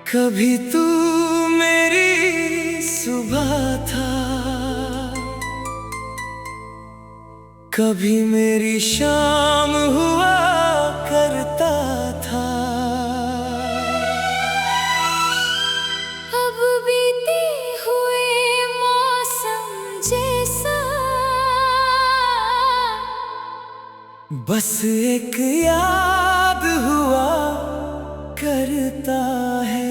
कभी तू मेरी सुबह था, कभी मेरी शाम हुआ करता था। अब बीते हुए मौसम जैसा बस एक याद हुआ करता है।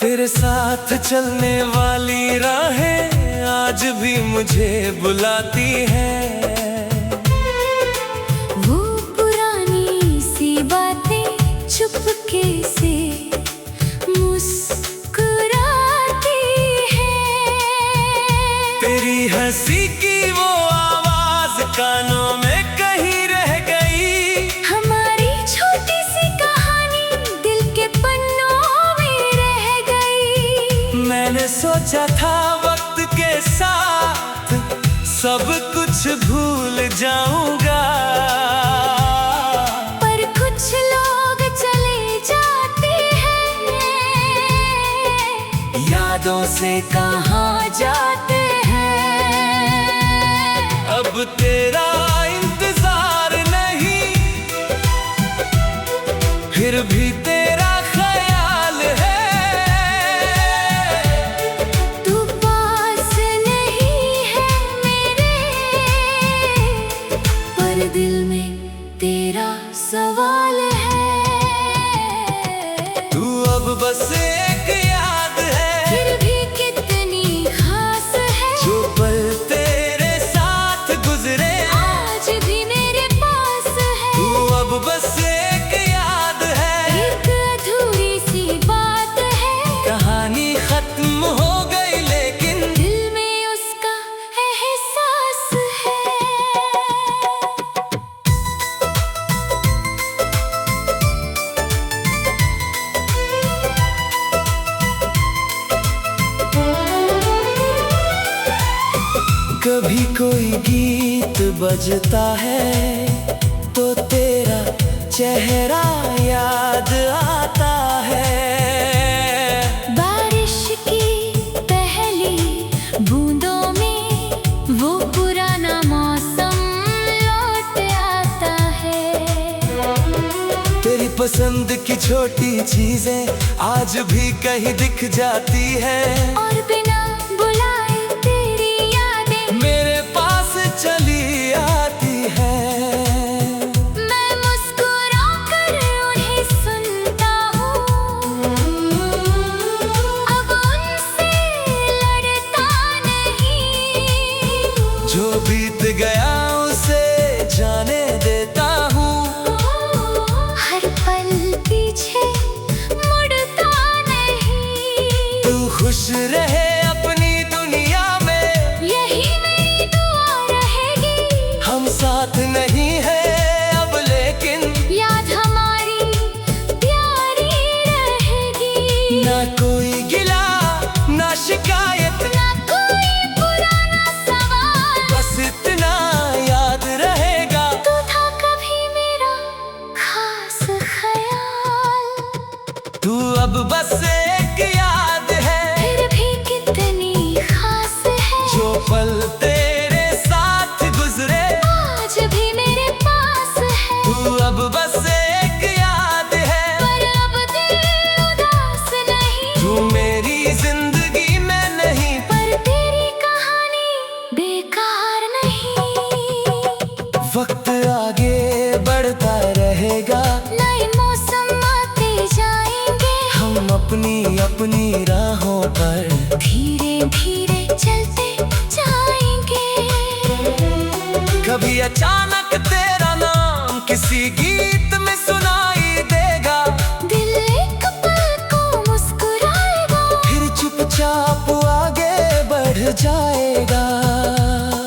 तेरे साथ चलने वाली राहें आज भी मुझे बुलाती हैं। वो पुरानी सी बातें चुपके से मुस्कुराती हैं। तेरी हंसी की वो आवाज कानों में कहीं रह गई। हमारी छोटी सी कहानी दिल के पन्नों में रह गई। मैंने सोचा था वक्त के साथ सब कुछ भूल जाऊंगा, पर कुछ लोग चले जाते हैं, यादों से कहाँ जाते हैं। अब तेरा इंतजार नहीं, फिर भी तेरा ख्याल है। तू पास नहीं है मेरे, पर दिल में तेरा सवाल है। तू अब बस एक याद है, फिर भी कितनी खास है। जो पल तेरे साथ गुजरे आज भी मेरे पास है। तू अब बस एक याद है। एक अधूरी सी बात है, कहानी खत्म हो गई लेकिन दिल में उसका एहसास है। कभी कोई गीत बजता है तो तेरा चेहरा याद आता है। बारिश की पहली बूंदों में वो पुराना मौसम लौट आता है। तेरी पसंद की छोटी चीजें आज भी कहीं दिख जाती है। और बिना बुलाए तेरी यादें मेरे पास चली आती है। मैं मुस्कुरा कर उन्हें सुनता हूँ, अब उनसे लड़ता नहीं। जो बीत गया उसे जाने देता हूँ। हर पल पीछे मुड़ता नहीं। तू खुश रहे अपनी दुनिया में, यही मेरी दुआ रहेगी। हम साथ नहीं है अब लेकिन याद हमारी प्यारी रहेगी। ना कोई गिला ना शिकायत, ना कोई पुराना सवाल, बस इतना याद रहेगा। तू था कभी मेरा खास ख्याल। तू अब बस एक याद है, फिर भी कितनी खास है। जो पल तेरे साथ गुजरे आज भी मेरे पास है। तू अब बस एक याद है। पर अब दिल उदास नहीं, तू मेरी जिंदगी में नहीं, पर तेरी कहानी बेकार नहीं। वक्त आगे बढ़ता रहेगा। नए मौसम आते जाएंगे, हम अपनी अपनी राहों पर धीरे धीरे चलते जाएंगे। कभी अचानक तेरा नाम किसी गीत में सुनाई देगा, दिल एक पल को मुस्कुराएगा, फिर चुपचाप आगे बढ़ जाएगा।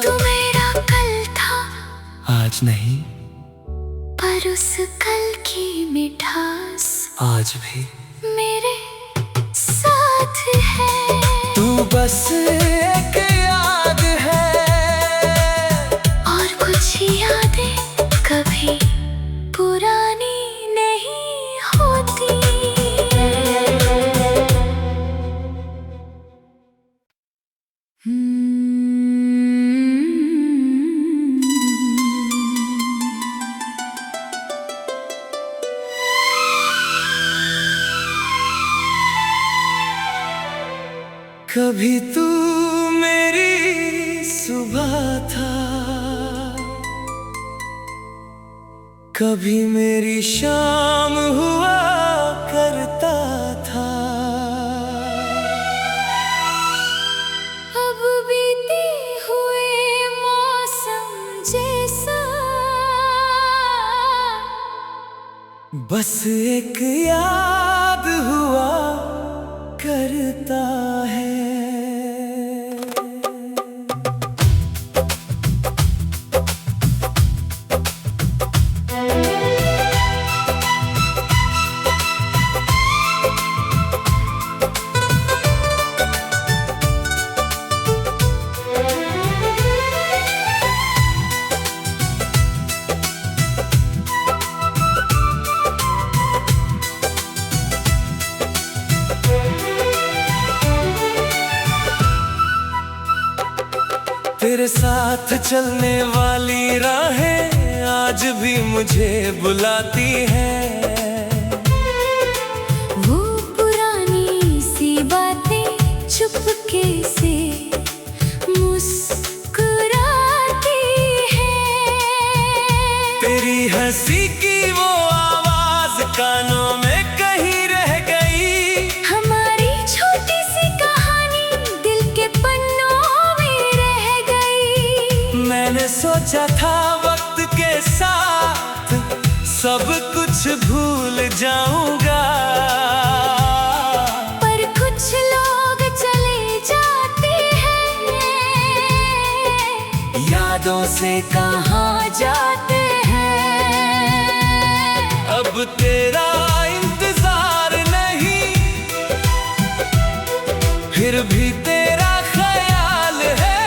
तू मेरा कल था आज नहीं, पर उस कल की मिठास आज भी मेरे साथ है। तू बस एक याद है, और कुछ यादें कभी पुरानी नहीं होती। कभी तू मेरी सुबह था, कभी मेरी शाम हुआ करता था। अब बीते हुए मौसम जैसा बस एक याद हुआ करता है। तेरे साथ चलने वाली राहें आज भी मुझे बुलाती हैं। वो पुरानी सी बातें चुपके से मुस्कुराती हैं। तेरी हंसी की वो आवाज कानों में कहीं रह गई। हमारी छोटी सी कहानी दिल के पन्नों में रह गई। मैंने सोचा था वक्त के साथ सब कुछ भूल जाऊंगा, पर कुछ लोग चले जाते हैं, यादों से कहाँ जाते हैं। अब तेरा इंतजार नहीं, फिर भी तेरा ख्याल है।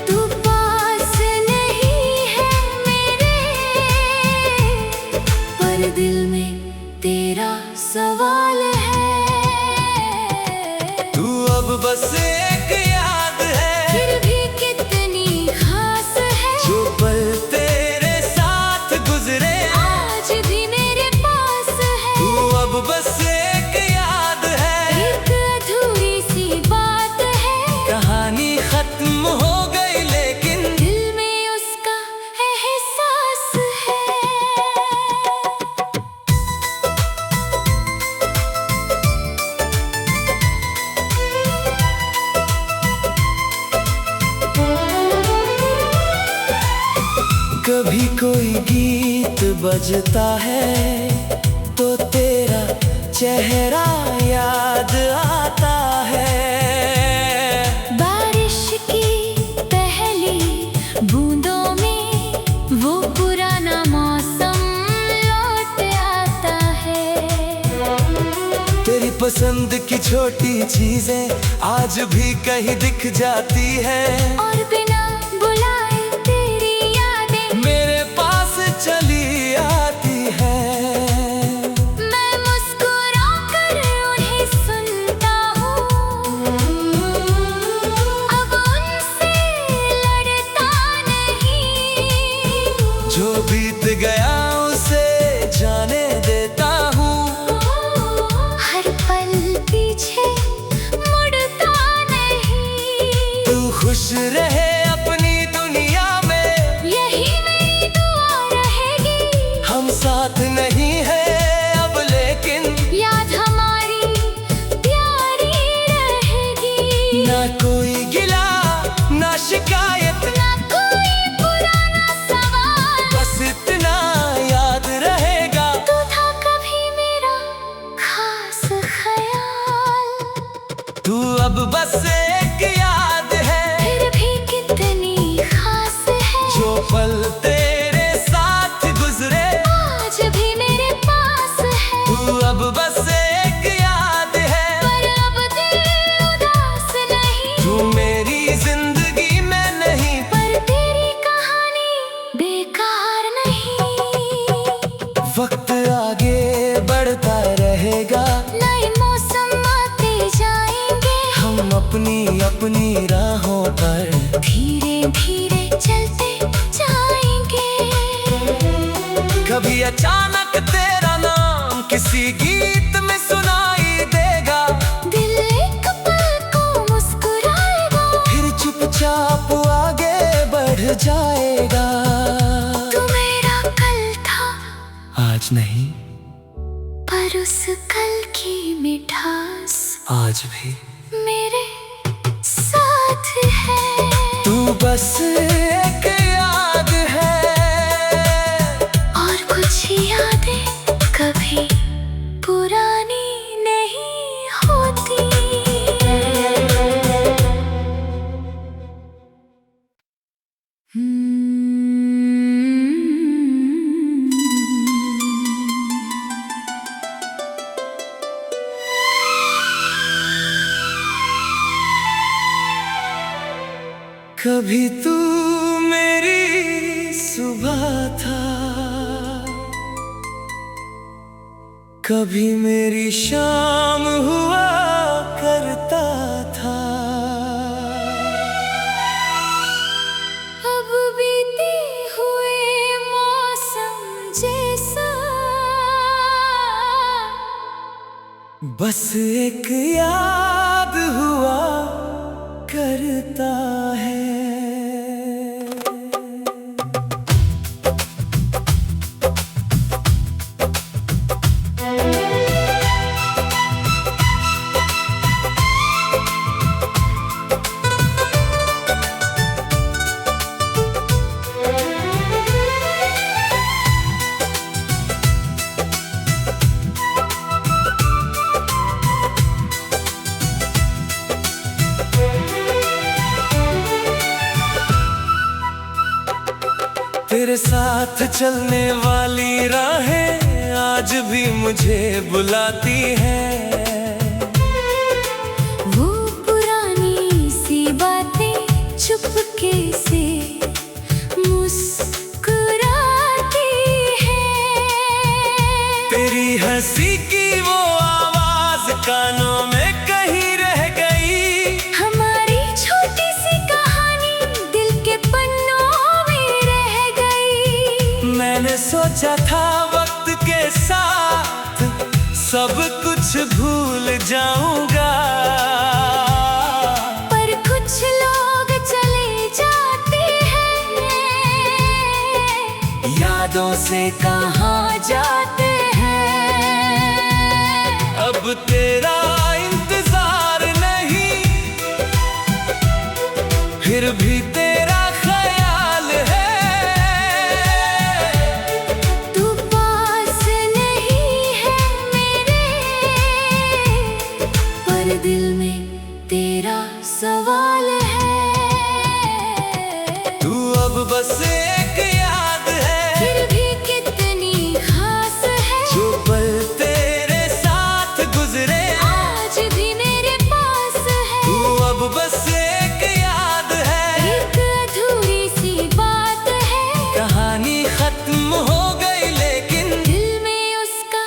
तू पास नहीं है मेरे, पर दिल में तेरा सवाल है। तू अब बस एक याद है, फिर भी कितनी खास है। जो पल तेरे साथ गुजरे आज भी मेरे पास है। तू अब बस एक याद है। एक अधूरी सी बात है, कहानी खत्म हो गई लेकिन दिल में उसका एहसास है। कभी कोई गीत बजता है तो तेरा चेहरा याद आता है। बारिश की पहली बूंदों में वो पुराना मौसम लौट आता है। तेरी पसंद की छोटी चीजें आज भी कहीं दिख जाती है, और बिना बुलाए तेरी यादें मेरे पास चली आती है। मैं मुस्कुरा कर उन्हें सुनता हूँ, अब उनसे लड़ता नहीं। जो बीत गया उसे जाने देता हूँ, हर पल पीछे मुड़ता नहीं। तू खुश रहे अपनी दुनिया में, यही मेरी दुआ रहेगी। हम साथ नहीं है अब लेकिन आगे बढ़ता रहेगा। नए मौसम आते जाएंगे, हम अपनी अपनी राहों पर धीरे धीरे चलते जाएंगे। कभी अचानक तेरा नाम किसी गीत में सुनाई देगा, दिल एक पल को मुस्कुराएगा, फिर चुपचाप आगे बढ़ जाएगा। तू मेरा कल था, आज नहीं, पर उस कल की मिठास आज भी मेरे साथ है। तू बस एक याद है, और कुछ यादें कभी पुरानी नहीं होती। कभी तू मेरी सुबह था, कभी मेरी शाम हुआ करता था। अब बीते हुए मौसम जैसा, बस एक याद हुआ करता है। तेरे साथ चलने वाली राहें आज भी मुझे बुलाती हैं। वो पुरानी सी बातें चुपके से मुस्कुराती हैं। तेरी हंसी की वो आवाज कानों में कहीं रह गई। हमारी छोटी सी कहानी दिल के पन्नों में रह गई। मैंने सोचा था वक्त के साथ सब कुछ भूल जाऊंगा, पर कुछ लोग चले जाते हैं, यादों से कहाँ जाते हैं। अब तेरा इंतजार नहीं, फिर भी तेरा ख्याल है। तू पास नहीं है मेरे, पर दिल में तेरा सवाल है। तू अब बस एक याद है, फिर भी कितनी खास है। जो पल तेरे साथ गुजरे आज भी मेरे पास है। तू अब बस एक याद है। एक अधूरी सी बात है, कहानी खत्म हो गई लेकिन दिल में उसका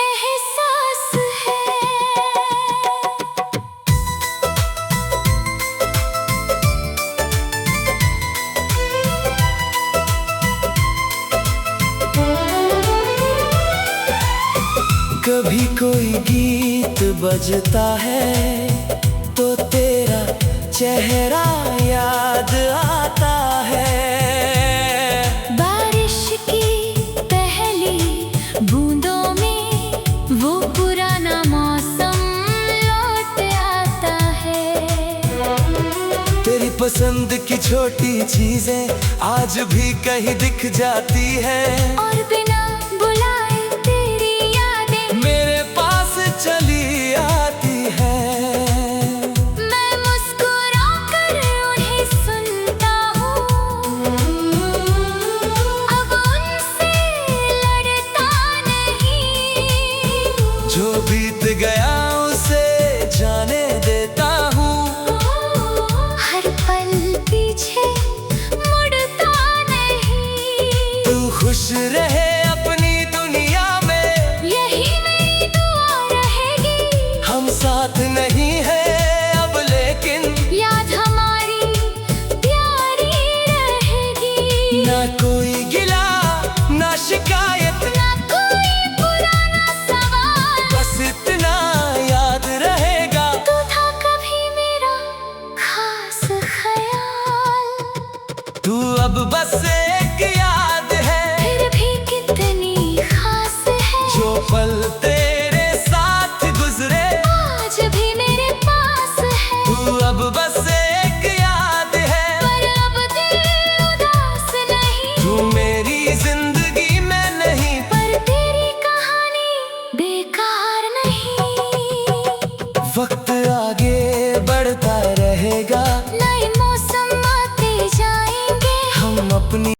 एहसास है। कभी कोई गीत बजता है तो तेरा चेहरा याद आता है। बारिश की पहली बूंदों में वो पुराना मौसम लौट आता है। तेरी पसंद की छोटी चीजें आज भी कहीं दिख जाती है, और बिना बुलाए तेरी यादें मेरे पास चली आती है। मैं मुस्कुरा कर उन्हें सुनता हूँ, अब उनसे लड़ता नहीं। जो बीत गया उसे जाने देता हूँ, हर पल पीछे मुड़ता नहीं। तू खुश रहे अब बस